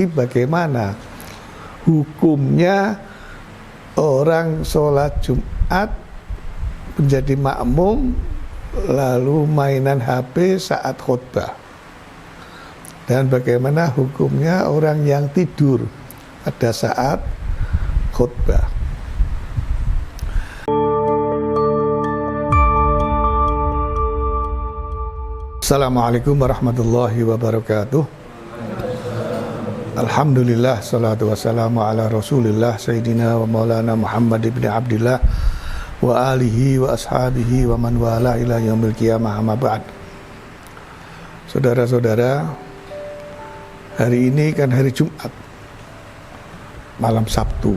Bagaimana hukumnya orang sholat Jumat menjadi makmum lalu mainan HP saat khutbah, dan bagaimana hukumnya orang yang tidur pada saat khutbah. Assalamualaikum warahmatullahi wabarakatuh. Alhamdulillah, salatu wassalamu ala rasulillah Sayyidina wa maulana Muhammad ibn Abdillah wa alihi wa ashabihi wa man wala ila yaumil qiyamah, amma ba'd. Saudara-saudara, hari ini kan hari Jumat, malam Sabtu.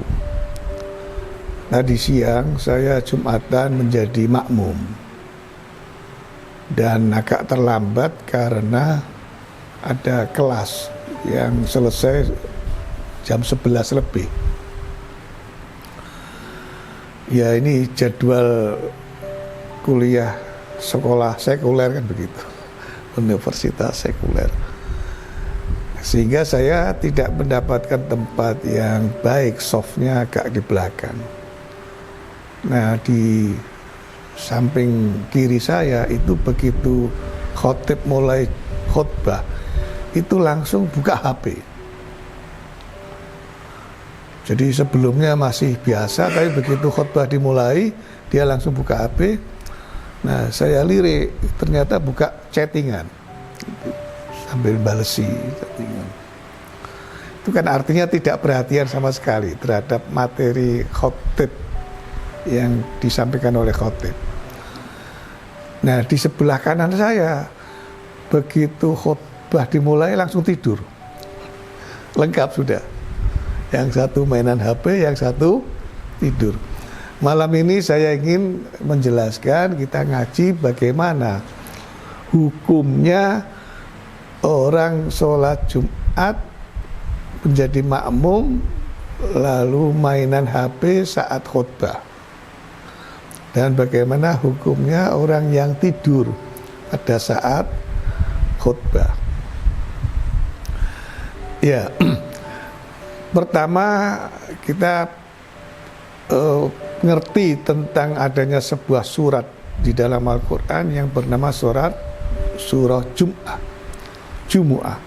Tadi siang saya Jumatan menjadi makmum dan agak terlambat karena ada kelas yang selesai jam 11 lebih. Ya, ini jadwal kuliah sekolah sekuler kan begitu, universitas sekuler, sehingga saya tidak mendapatkan tempat yang baik, softnya agak di belakang. Nah, di samping kiri saya itu begitu khotib mulai khutbah itu langsung buka HP. Jadi sebelumnya masih biasa, tapi begitu khutbah dimulai dia langsung buka HP. Nah, saya lirik, ternyata buka chattingan sambil balesi chattingan. Itu kan artinya tidak perhatian sama sekali terhadap materi khotib yang disampaikan oleh khotib. Nah, di sebelah kanan saya begitu khutbah dimulai langsung tidur, lengkap sudah. Yang satu mainan HP, yang satu tidur. Malam ini saya ingin menjelaskan, kita ngaji bagaimana hukumnya orang sholat Jumat menjadi makmum lalu mainan HP saat khutbah, dan bagaimana hukumnya orang yang tidur pada saat khutbah. Ya, pertama kita ngerti tentang adanya sebuah surat di dalam Al-Quran yang bernama surah Jumu'ah.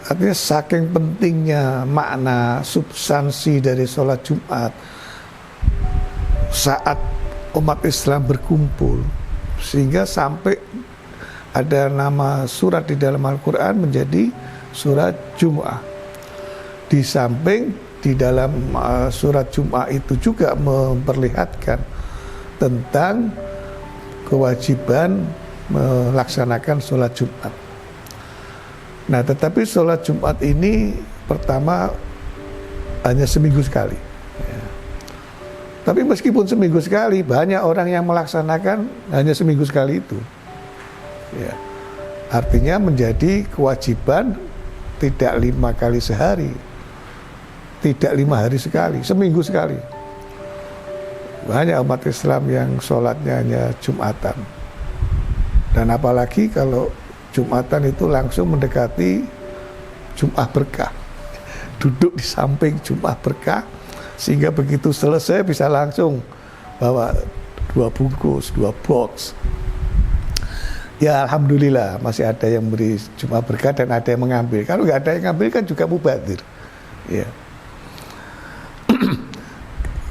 Artinya saking pentingnya makna substansi dari sholat Jumat saat umat Islam berkumpul, sehingga sampai ada nama surat di dalam Al-Quran menjadi surat Jumu'ah. Di samping di dalam surat Jumu'ah itu juga memperlihatkan tentang kewajiban melaksanakan sholat Jumat. Nah, tetapi sholat Jumat ini pertama hanya seminggu sekali. Tapi meskipun seminggu sekali, banyak orang yang melaksanakan hanya seminggu sekali itu. Ya, artinya menjadi kewajiban tidak 5 kali sehari, tidak 5 hari sekali, seminggu sekali. Banyak umat Islam yang sholatnya hanya Jumatan. Dan apalagi kalau Jumatan itu langsung mendekati Jum'ah berkah, duduk di samping Jum'ah berkah, sehingga begitu selesai bisa langsung bawa 2 bungkus, 2 box. Ya, alhamdulillah masih ada yang beri Jum'ah berkah dan ada yang mengambil. Kalau nggak ada yang ngambil kan juga mubadzir. Ya.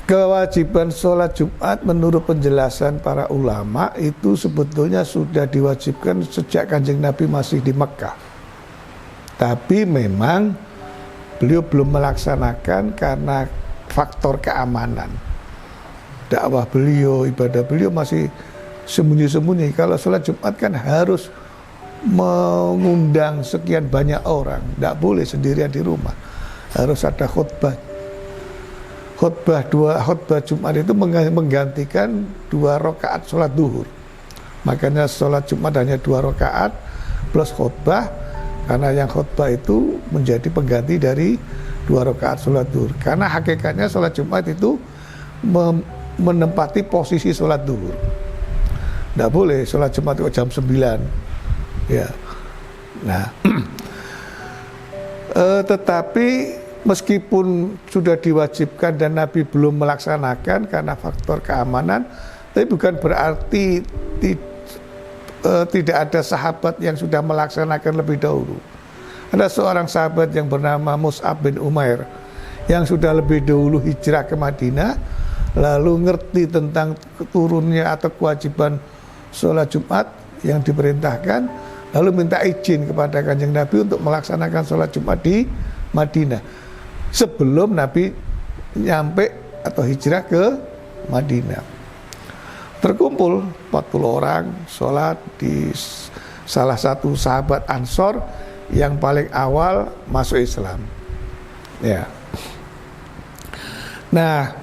Kewajiban sholat Jumat menurut penjelasan para ulama itu sebetulnya sudah diwajibkan sejak Kanjeng Nabi masih di Mekah. Tapi memang beliau belum melaksanakan karena faktor keamanan. Dakwah beliau, ibadah beliau masih sembunyi-sembunyi. Kalau sholat Jumat kan harus mengundang sekian banyak orang, tidak boleh sendirian di rumah, harus ada khutbah. Khutbah Jumat itu menggantikan 2 rakaat sholat duhur. Makanya sholat Jumat hanya 2 rakaat plus khutbah, karena yang khutbah itu menjadi pengganti dari 2 rakaat sholat duhur. Karena hakikatnya sholat Jumat itu menempati posisi sholat duhur. Tidak boleh sholat Jumat itu jam 9. Ya. Nah, Tetapi meskipun sudah diwajibkan dan Nabi belum melaksanakan karena faktor keamanan, tapi bukan berarti tidak ada sahabat yang sudah melaksanakan lebih dahulu. Ada seorang sahabat yang bernama Mus'ab bin Umair yang sudah lebih dahulu hijrah ke Madinah, lalu ngerti tentang turunnya atau kewajiban sholat Jumat yang diperintahkan, lalu minta izin kepada Kanjeng Nabi untuk melaksanakan sholat Jumat di Madinah sebelum Nabi nyampe atau hijrah ke Madinah. Terkumpul 40 orang sholat di salah satu sahabat Ansor yang paling awal masuk Islam. Ya. Nah,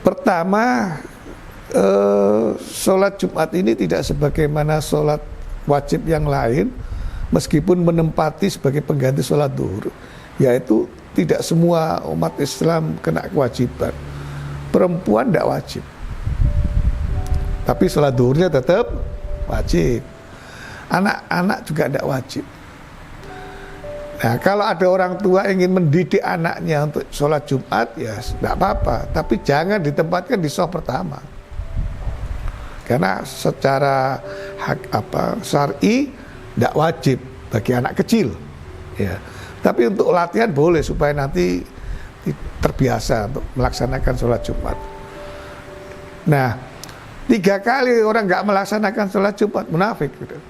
pertama sholat Jumat ini tidak sebagaimana sholat wajib yang lain, meskipun menempati sebagai pengganti sholat duhur, yaitu tidak semua umat Islam kena kewajiban. Perempuan tidak wajib, tapi sholat duhurnya tetap wajib. Anak-anak juga tidak wajib. Nah, kalau ada orang tua ingin mendidik anaknya untuk sholat Jumat, ya tidak apa-apa, tapi jangan ditempatkan di shaf pertama, karena secara syar'i tidak wajib bagi anak kecil, ya. Tapi untuk latihan boleh supaya nanti terbiasa untuk melaksanakan sholat Jumat. Nah, 3 kali orang nggak melaksanakan sholat Jumat, munafik gitu.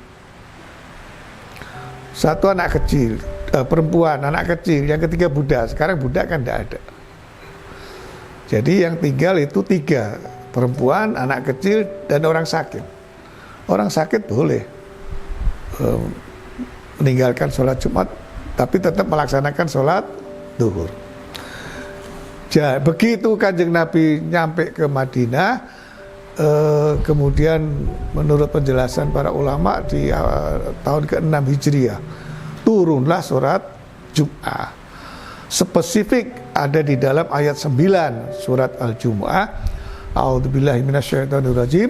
Satu anak kecil, perempuan, anak kecil, yang ketiga budak. Sekarang budak kan tidak ada. Jadi yang tinggal itu 3, perempuan, anak kecil, dan orang sakit. Orang sakit boleh meninggalkan sholat Jumat, tapi tetap melaksanakan sholat duhur. Begitu Kanjeng Nabi nyampe ke Madinah, kemudian menurut penjelasan para ulama di tahun ke-6 Hijriah turunlah surat Jum'ah. Spesifik ada di dalam ayat 9 surat Al-Jumu'ah. A'udzubillahi minasyaitonirrajim.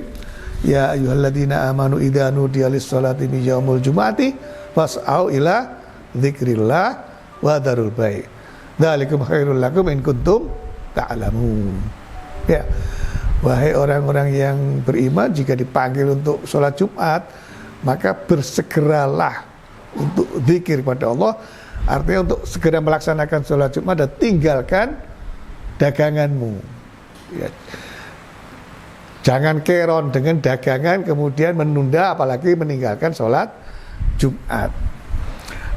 Ya ayyuhalladzina amanu idza nudiya lis-sholati min yaumil jumu'ati fas'au ila dzikrillah wa dzarul bai'. Dzalikum khairul lakum in kuntum ta'lamun. Ya. Wahai orang-orang yang beriman, jika dipanggil untuk sholat Jumat, maka bersegeralah untuk zikir pada Allah. Artinya untuk segera melaksanakan sholat Jumat dan tinggalkan daganganmu, ya. Jangan keron dengan dagangan kemudian menunda, apalagi meninggalkan sholat Jumat.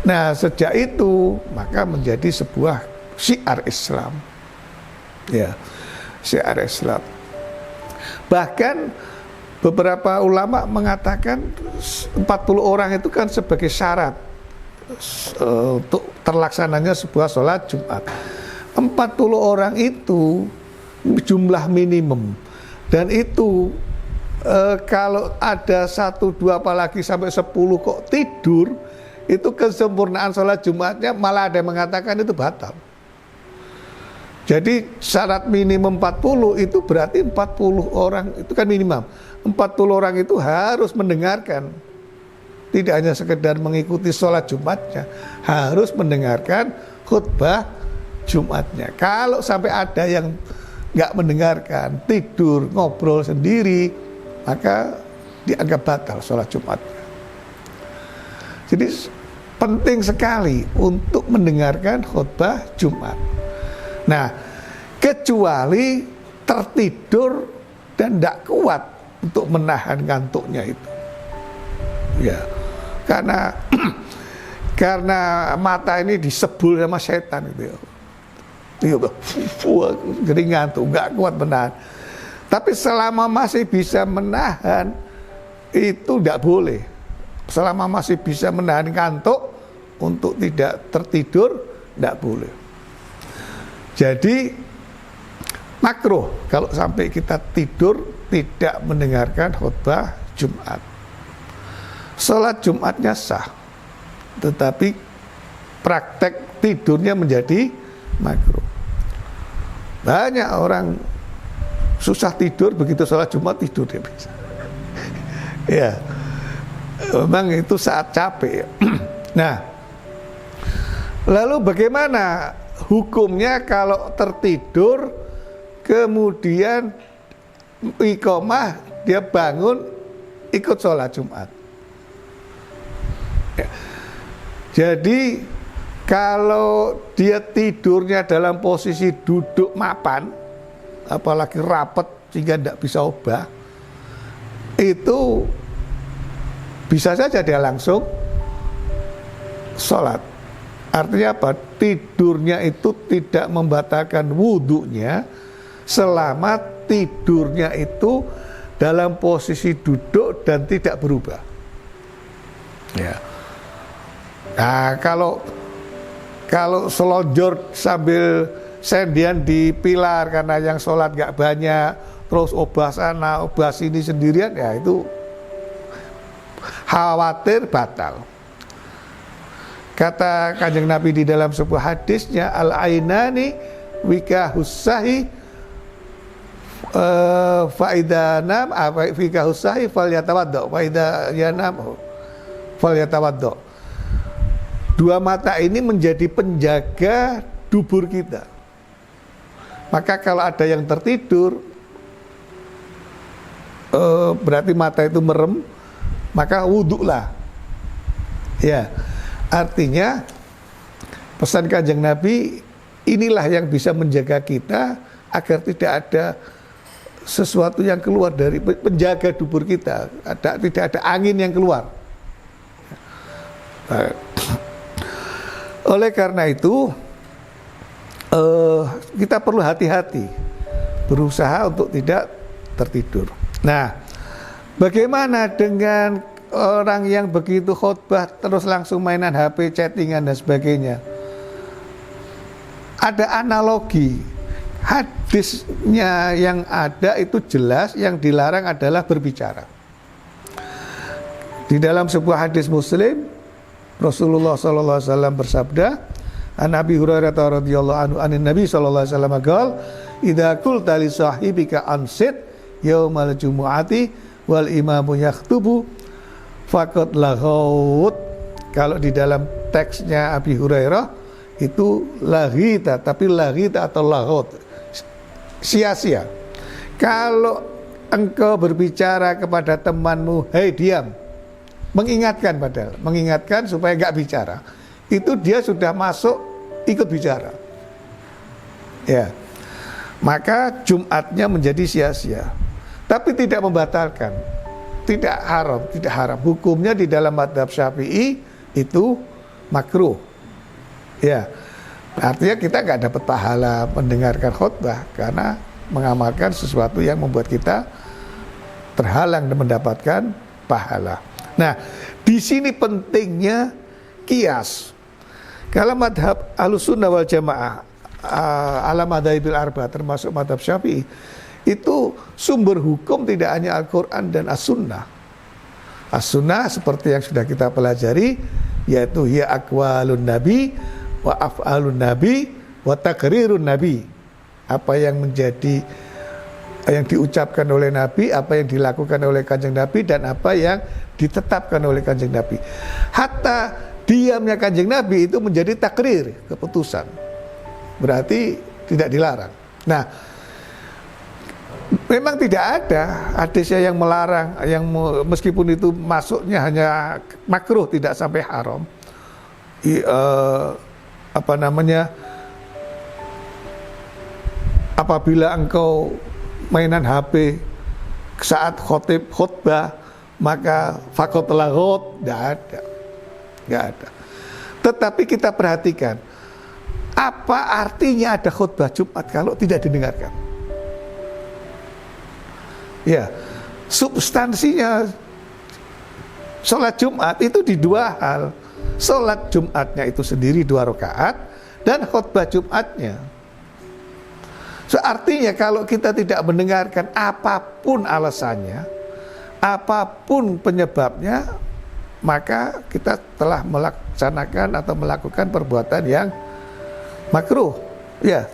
Nah, sejak itu maka menjadi sebuah syiar Islam, ya, syiar Islam. Bahkan beberapa ulama mengatakan 40 orang itu kan sebagai syarat untuk terlaksananya sebuah sholat Jumat. 40 orang itu jumlah minimum, dan itu kalau ada 1, 2 apalagi sampai 10 kok tidur, itu kesempurnaan sholat Jumatnya malah ada yang mengatakan itu batal. Jadi syarat minimum 40 itu berarti 40 orang itu kan minimum. 40 orang itu harus mendengarkan. Tidak hanya sekedar mengikuti sholat Jumatnya, harus mendengarkan khutbah Jumatnya. Kalau sampai ada yang nggak mendengarkan, tidur, ngobrol sendiri, maka dianggap batal sholat Jumatnya. Jadi penting sekali untuk mendengarkan khutbah Jumat. Nah, kecuali tertidur dan tidak kuat untuk menahan ngantuknya itu, ya, karena mata ini disebul sama setan gitu, ya, jadi ngantuk, nggak kuat menahan. Tapi selama masih bisa menahan itu tidak boleh. Selama masih bisa menahan ngantuk untuk tidak tertidur, tidak boleh. Jadi makruh kalau sampai kita tidur tidak mendengarkan khutbah Jumat. Sholat Jumatnya sah, tetapi praktek tidurnya menjadi makruh. Banyak orang susah tidur, begitu sholat Jumat tidur dia bisa. Ya, memang itu saat capek. Nah, Lalu bagaimana hukumnya kalau tertidur kemudian iqamah dia bangun ikut sholat Jumat? Ya. Jadi kalau dia tidurnya dalam posisi duduk mapan, apalagi rapat sehingga tidak bisa ubah, itu bisa saja dia langsung sholat. Artinya apa? Tidurnya itu tidak membatalkan wudhunya selama tidurnya itu dalam posisi duduk dan tidak berubah. Ya. Nah, kalau selonjor sambil sendian di pilar karena yang sholat gak banyak, terus obah sana, obah sini sendirian, ya itu khawatir batal. Kata Kanjeng Nabi di dalam sebuah hadisnya, al-ainani wikahussahi faidanam wikahussahi falyatawaddo faidayanam falyatawaddo. Dua mata ini menjadi penjaga dubur kita. Maka kalau ada yang tertidur, berarti mata itu merem, maka wudhulah. Ya. Artinya pesan Kanjeng Nabi, inilah yang bisa menjaga kita agar tidak ada sesuatu yang keluar dari penjaga dubur kita, tidak ada angin yang keluar. Oleh karena itu kita perlu hati-hati, berusaha untuk tidak tertidur. Nah, bagaimana dengan orang yang begitu khutbah terus langsung mainan HP, chattingan dan sebagainya? Ada analogi. Hadisnya yang ada itu jelas, yang dilarang adalah berbicara. Di dalam sebuah hadis Muslim, Rasulullah SAW bersabda, an Abi Hurairah radhiyallahu anhu anin Nabi sallallahu alaihi wasallam qaal, idza qulta li sahibika ansit yaumal jumu'ati wal imamu yaktubu faqad laghawt. Kalau di dalam teksnya Abi Hurairah itu laghita, tapi laghita atau laghawt, sia-sia. Kalau engkau berbicara kepada temanmu, hei diam, mengingatkan, padahal mengingatkan supaya enggak bicara, itu dia sudah masuk ikut bicara, ya, maka Jumatnya menjadi sia-sia. Tapi tidak membatalkan, tidak haram. Hukumnya di dalam mazhab Syafi'i itu makruh, ya. Artinya kita nggak dapat pahala mendengarkan khutbah karena mengamalkan sesuatu yang membuat kita terhalang dan mendapatkan pahala. Nah, di sini pentingnya qiyas. Kalau madhab Ahlussunnah wal Jamaah ala madhabil arba termasuk madhab Syafi'i, itu sumber hukum tidak hanya Al-Quran dan As-Sunnah. As-Sunnah seperti yang sudah kita pelajari, yaitu ya aqwalun nabi wa af'alun nabi wa taqrirun nabi. Apa yang menjadi, yang diucapkan oleh Nabi, apa yang dilakukan oleh Kanjeng Nabi, dan apa yang ditetapkan oleh Kanjeng Nabi. Hatta diamnya Kanjeng Nabi itu menjadi takrir, keputusan. Berarti tidak dilarang. Nah, memang tidak ada hadisnya yang melarang, yang meskipun itu masuknya hanya makruh, tidak sampai haram. Apabila engkau mainan HP saat khutbah, maka faqad laghut, enggak ada. Tetapi kita perhatikan, apa artinya ada khutbah Jumat kalau tidak didengarkan? Ya, substansinya sholat Jumat itu di dua hal. Sholat Jumatnya itu sendiri 2 rakaat dan khutbah Jumatnya. So, artinya kalau kita tidak mendengarkan, apapun alasannya, apapun penyebabnya, maka kita telah melaksanakan atau melakukan perbuatan yang makruh. Ya.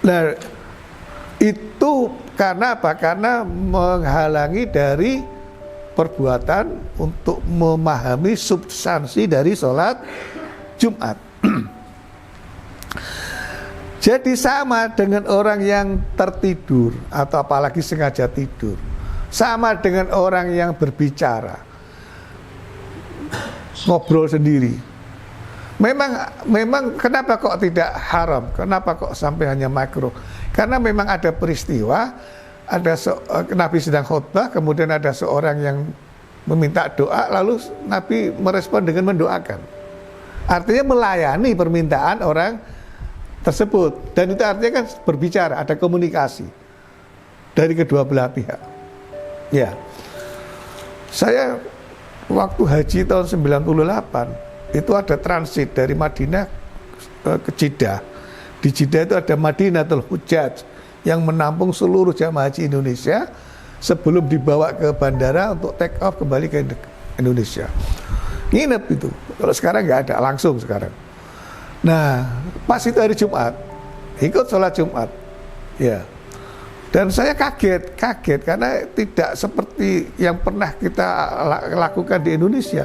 Nah, itu karena apa? Karena menghalangi dari perbuatan untuk memahami substansi dari sholat Jumat. Jadi sama dengan orang yang tertidur atau apalagi sengaja tidur, sama dengan orang yang berbicara, ngobrol sendiri. Memang kenapa kok tidak haram? Kenapa kok sampai hanya makruh? Karena memang ada peristiwa, Nabi sedang khutbah, kemudian ada seorang yang meminta doa, lalu Nabi merespon dengan mendoakan. Artinya melayani permintaan orang tersebut, dan itu artinya kan berbicara, ada komunikasi dari kedua belah pihak. Ya, saya waktu haji tahun 98 itu ada transit dari Madinah ke Jeddah. Di Jeddah itu ada Madinatul Hujjaj yang menampung seluruh jamaah haji Indonesia sebelum dibawa ke bandara untuk take off kembali ke Indonesia. Nginep itu. Kalau sekarang nggak ada, langsung sekarang. Nah, pas itu hari Jumat, ikut sholat Jumat, ya. Dan saya kaget karena tidak seperti yang pernah kita lakukan di Indonesia.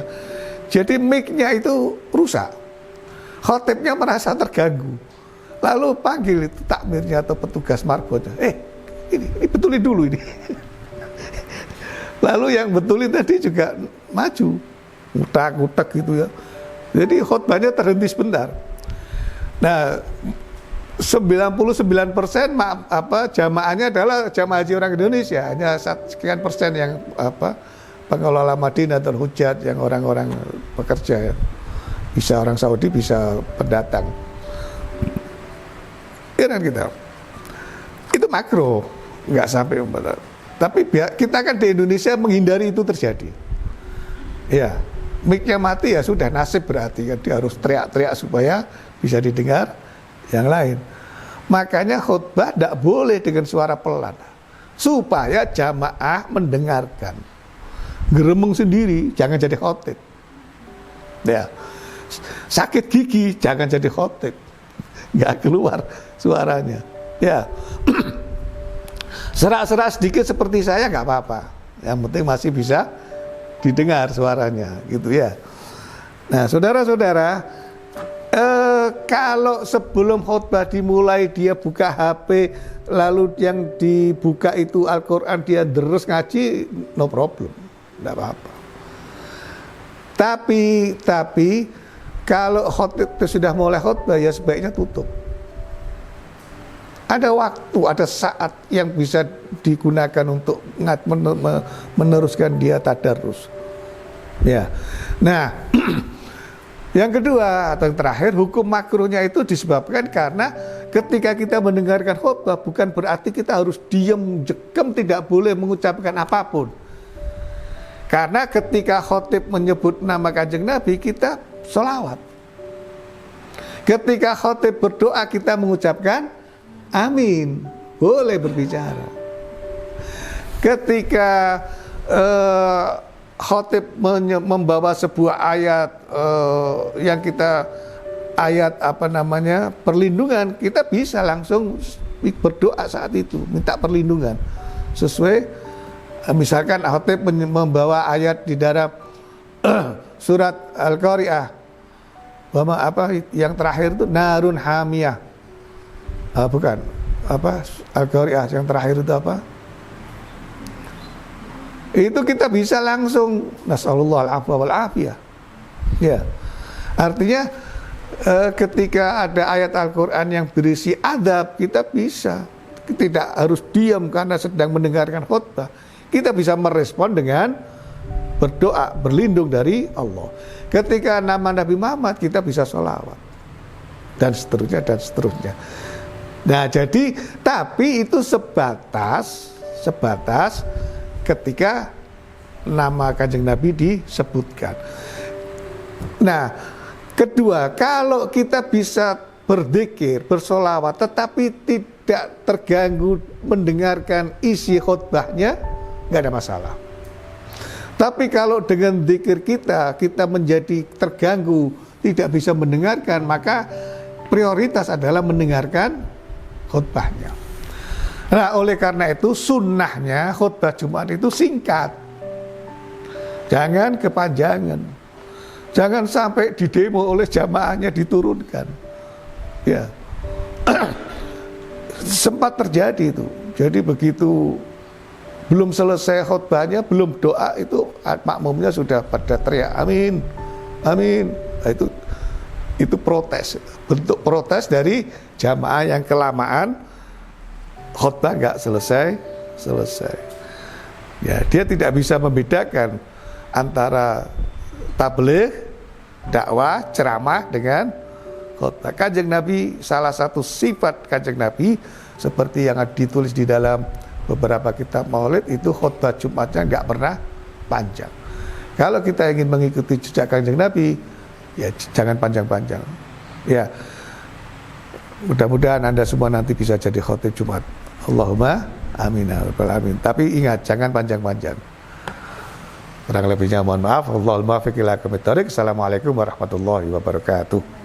Jadi mic-nya itu rusak, khotibnya merasa terganggu, lalu panggil itu takmirnya atau petugas marbotnya, ini betulin dulu ini. Lalu yang betulin tadi juga maju, ngutak-ngutak gitu ya. Jadi khotbahnya terhenti sebentar. Nah, 99% jamaahnya adalah jamaah haji orang Indonesia, hanya sekian persen yang pengelola Madinatul Hujjaj, yang orang-orang pekerja ya. Bisa orang Saudi, bisa pendatang. Iran kita. Itu makro, nggak sampai umpatan. Tapi kita kan di Indonesia menghindari itu terjadi. Ya, mic-nya mati ya sudah nasib, berarti kan dia harus teriak-teriak supaya bisa didengar yang lain. Makanya khutbah tidak boleh dengan suara pelan, supaya jamaah mendengarkan. Geremeng sendiri jangan jadi khotib. Ya, sakit gigi jangan jadi khotib, nggak keluar suaranya. Ya, serak-serak sedikit seperti saya nggak apa-apa. Yang penting masih bisa didengar suaranya, gitu ya. Nah, saudara-saudara, kalau sebelum khutbah dimulai dia buka HP, lalu yang dibuka itu Al-Quran, dia terus ngaji, no problem, tidak apa-apa. Tapi kalau khutbah sudah mulai khutbah, ya sebaiknya tutup. Ada waktu, ada saat yang bisa digunakan untuk meneruskan dia tadarus. Ya, nah. Yang kedua atau yang terakhir, hukum makruhnya itu disebabkan karena ketika kita mendengarkan khutbah bukan berarti kita harus diam jekem, tidak boleh mengucapkan apapun. Karena ketika khotib menyebut nama Kanjeng Nabi, kita sholawat. Ketika khotib berdoa, kita mengucapkan amin, boleh berbicara. Ketika khotib membawa sebuah ayat yang kita perlindungan, kita bisa langsung berdoa saat itu, minta perlindungan sesuai. Misalkan khotib membawa ayat di dalam surat Al-Qari'ah, yang terakhir itu narun hamiyah, Al-Qari'ah yang terakhir itu apa? Itu kita bisa langsung nasallallahu al-afwa wal afiyah. Ya. Artinya ketika ada ayat Al-Qur'an yang berisi adab, kita bisa tidak harus diam karena sedang mendengarkan khutbah. Kita bisa merespon dengan berdoa, berlindung dari Allah. Ketika nama Nabi Muhammad, kita bisa sholawat dan seterusnya dan seterusnya. Nah, jadi tapi itu sebatas ketika nama Kanjeng Nabi disebutkan. Nah, kedua, kalau kita bisa berzikir, bersolawat, tetapi tidak terganggu mendengarkan isi khutbahnya, nggak ada masalah. Tapi kalau dengan zikir kita menjadi terganggu, tidak bisa mendengarkan, maka prioritas adalah mendengarkan khutbahnya. Nah, oleh karena itu sunnahnya khutbah Jumat itu singkat, jangan kepanjangan, jangan sampai didemo oleh jamaahnya diturunkan. Ya, sempat terjadi itu. Jadi begitu belum selesai khutbahnya, belum doa itu makmumnya sudah pada teriak amin, amin. Nah, itu protes, bentuk protes dari jamaah yang kelamaan khutbah nggak selesai. Ya, dia tidak bisa membedakan antara tabligh, dakwah, ceramah dengan khutbah. Kanjeng Nabi, salah satu sifat Kanjeng Nabi seperti yang ditulis di dalam beberapa kitab maulid, itu khutbah Jumatnya nggak pernah panjang. Kalau kita ingin mengikuti jejak Kanjeng Nabi, ya jangan panjang-panjang. Ya, mudah-mudahan Anda semua nanti bisa jadi khotib Jumat. Allahumma amin ya rabbal alamin. Tapi ingat, jangan panjang-panjang. Kurang lebihnya mohon maaf. Wallahul muwaffiq ila aqwamit thoriq. Assalamualaikum warahmatullahi wabarakatuh.